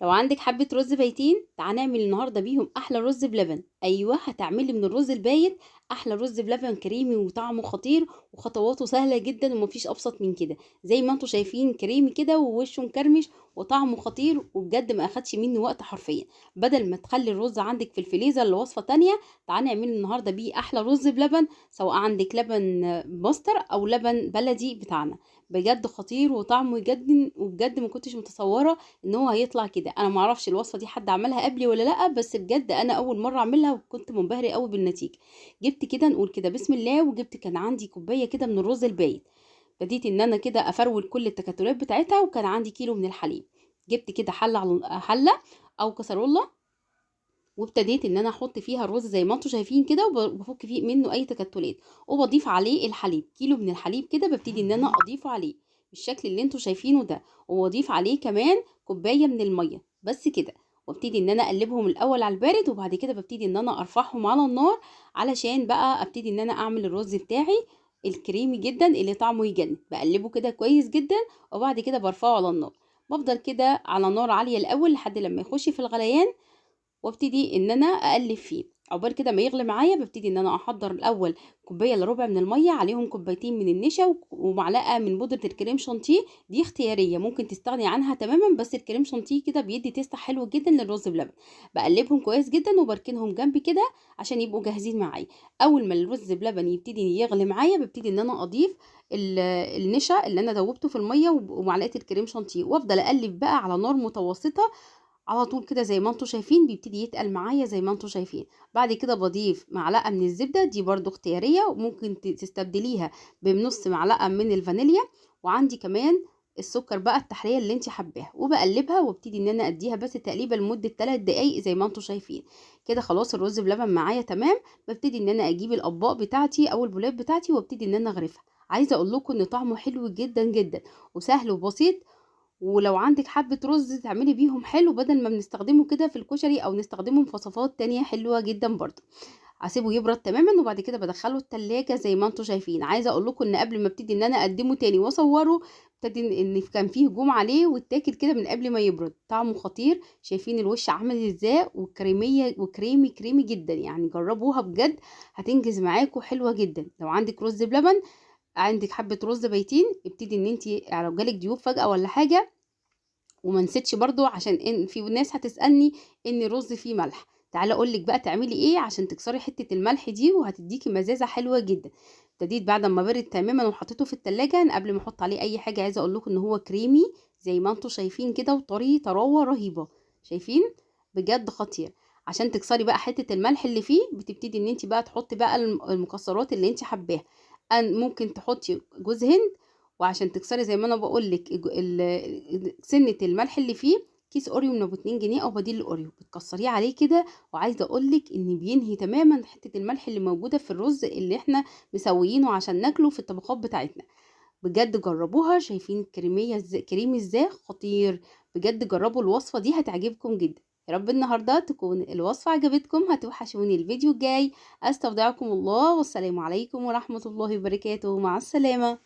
لو عندك حبة رز بايتين تعالى نعمل النهارده بيهم احلى رز بلبن. ايوه، هتعملي من الرز البايت احلى رز بلبن كريمي وطعمه خطير، وخطواته سهله جدا ومفيش ابسط من كده. زي ما انتوا شايفين كريمي كده ووشه مكرمش وطعمه خطير، وبجد ما اخدش مني وقت حرفيا. بدل ما تخلي الرز عندك في الفريزر لوصفه تانية، تعالى نعمل النهارده بيه احلى رز بلبن، سواء عندك لبن ماستر او لبن بلدي بتاعنا. بجد خطير وطعمه يجنن، وبجد ما كنتش متصوره ان هو هيطلع كده. انا ما اعرفش الوصفه دي حد عملها قبلي ولا لا، بس بجد انا اول مره اعملها وكنت منبهره قوي بالنتيجه. جبت كده نقول كده بسم الله، وجبت كان عندي كوبايه كده من الرز البايت. بديت ان انا كده افرول كل التكتلات بتاعتها، وكان عندي كيلو من الحليب. جبت كده حله على حله او كسرولة، وابتديت ان انا احط فيها الرز زي ما انتم شايفين كده، وبفك فيه منه اي تكتلات، وبضيف عليه الحليب. كيلو من الحليب كده ببتدي ان انا اضيفه عليه بالشكل اللي انتم شايفينه ده، واضيف عليه كمان كوبايه من الميه بس كده. وابتدي ان انا اقلبهم الاول على البارد، وبعد كده ببتدي ان انا ارفعهم على النار، علشان بقى ابتدي ان انا اعمل الرز بتاعي الكريمي جدا اللي طعمه يجنن. بقلبه كده كويس جدا، وبعد كده برفعه على النار. بفضل كده على نار عاليه الاول لحد لما يخش في الغليان، وابتدي ان انا اقلب فيه. عقبال كده ما يغلي معايا ببتدي ان انا احضر الاول كوبايه الا ربع من الميه، عليهم كوبايتين من النشا ومعلقه من بودره الكريم شانتيه. دي اختياريه، ممكن تستغني عنها تماما، بس الكريم شانتيه كده بيدي تيست حلو جدا للرز بلبن. بقلبهم كويس جدا وبركنهم جنبي كده عشان يبقوا جاهزين معايا. اول ما الرز بلبن يبتدي يغلي معايا ببتدي ان انا اضيف النشا اللي انا دوبته في الميه ومعلقه الكريم شانتيه، وافضل اقلب بقى على نار متوسطه على طول كده زي ما انتم شايفين. بيبتدي يتقل معايا زي ما انتم شايفين. بعد كده بضيف معلقه من الزبده، دي برضو اختياريه، وممكن تستبدليها بنص معلقه من الفانيليا. وعندي كمان السكر بقى التحليه اللي انت حباها، وبقلبها وابتدي ان انا اديها بس تقليبه لمده 3 دقايق زي ما انتم شايفين كده. خلاص الرز بلبن معايا تمام. ببتدي ان انا اجيب الاطباق بتاعتي او البولات بتاعتي وابتدي ان انا اغرفها. عايزه اقول لكم ان طعمه حلو جدا جدا وسهل وبسيط. ولو عندك حبة رز تعملي بيهم حلو، بدل ما بنستخدمه كده في الكشري او نستخدمه في وصفات تانية حلوة جدا برضه. هسيبه يبرد تماما، وبعد كده بدخله التلاجة زي ما انتم شايفين. عايزه اقول لكم ان قبل ما ابتدي ان انا اقدمه تاني واصوره، ابتدي ان كان فيه هجوم عليه واتاكل كده من قبل ما يبرد. طعمه خطير. شايفين الوش عامل ازاي، وكريميه وكريمي كريمي جدا. يعني جربوها بجد، هتنجز معاكم حلوه جدا. لو عندك رز بلبن، عندك حبه رز بيتين، ابتدي ان انت لو جالك ضيوف فجاه ولا حاجه. وما نسيتش برضو، عشان ان في ناس هتسالني ان الرز فيه ملح. تعالى اقول لك بقى تعملي ايه عشان تكسري حته الملح دي، وهتديكي مزازه حلوه جدا. ابتديت بعد ما برد تماما وحطيته في التلاجة، أنا قبل ما احط عليه اي حاجه عايزه اقول لكم ان هو كريمي زي ما انتم شايفين كده، وطري طراوه رهيبه. شايفين؟ بجد خطير. عشان تكسري بقى حته الملح اللي فيه، بتبتدي ان انت بقى تحطي بقى المكسرات اللي انت حباها. ممكن تحطي جوز هند. وعشان تكسري زي ما انا بقول لك سنه الملح اللي فيه، كيس اوريو من ابو 2 جنيه او بديل الاوريو بتكسريه عليه كده. وعايزه اقول لك ان بينهي تماما حته الملح اللي موجوده في الرز اللي احنا مسويينه عشان ناكله في الطبخات بتاعتنا. بجد جربوها. شايفين الكريميه ازاي، كريمي ازاي خطير. بجد جربوا الوصفه دي هتعجبكم جدا. يا رب النهارده تكون الوصفه عجبتكم. هتوحشوني الفيديو الجاي. استودعكم الله، والسلام عليكم ورحمه الله وبركاته. مع السلامه.